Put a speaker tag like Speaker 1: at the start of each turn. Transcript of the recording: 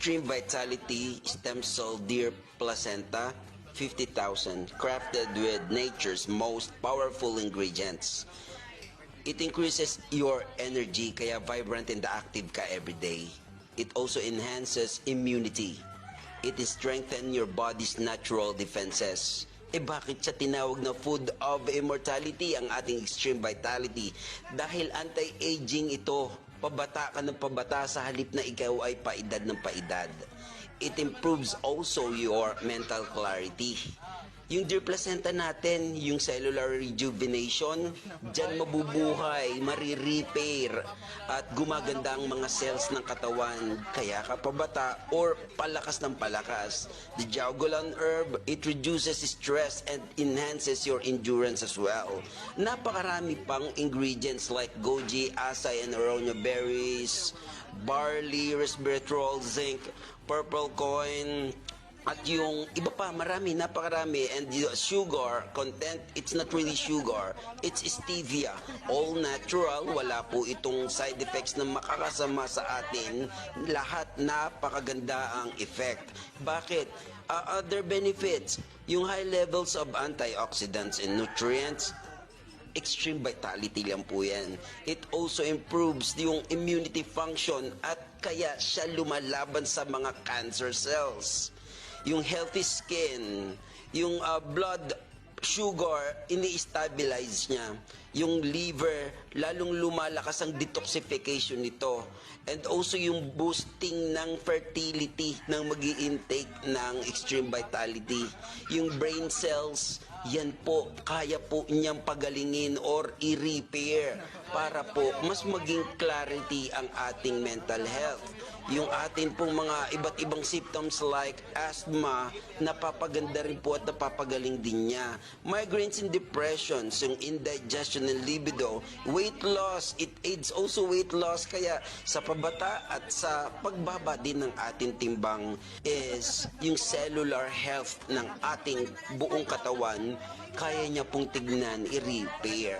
Speaker 1: Extreme Vitality Stem Cell Deer Placenta 50,000, crafted with nature's most powerful ingredients. It increases your energy kaya vibrant and active ka every day. It also enhances immunity. It strengthens your body's natural defenses. Bakit siya tinawag na food of immortality ang ating Extreme Vitality? Dahil anti-aging ito. Pabata ka ng pabata sa halip na ikaw ay paedad ng paedad. It improves also your mental clarity. Yung deer placenta natin, yung cellular rejuvenation, dyan mabubuhay, marirepair, at gumaganda ang mga cells ng katawan. Kaya ka pabata or palakas ng palakas. The Jaugolan herb, it reduces stress and enhances your endurance as well. Napakarami pang ingredients like goji, acai, and aronia berries, barley, resveratrol, zinc, purple coin, at yung iba pa, marami, napakarami. And the sugar content, it's not really sugar, it's stevia. All natural, wala po itong side effects na makakasama sa atin. Lahat napakaganda ang effect. Bakit? Other benefits, yung high levels of antioxidants and nutrients, Extreme Vitality lang po yan. It also improves yung immunity function at kaya siya lumalaban sa mga cancer cells. Yung healthy skin, yung blood sugar, ini-stabilize niya. Yung liver, lalong lumalakas ang detoxification nito. And also yung boosting ng fertility ng mag-i-intake ng Extreme Vitality. Yung brain cells, yan po, kaya po niyang pagalingin or i-repair para po mas maging clarity ang ating mental health. Yung atin pong mga iba't ibang symptoms like asthma, napapaganda rin po at napapagaling din niya. Migraines and depressions, yung indigestion and libido, weight loss, it aids also weight loss. Kaya sa pabata at sa pagbaba din ng ating timbang is yung cellular health ng ating buong katawan, kaya niya pong tignan, i-repair.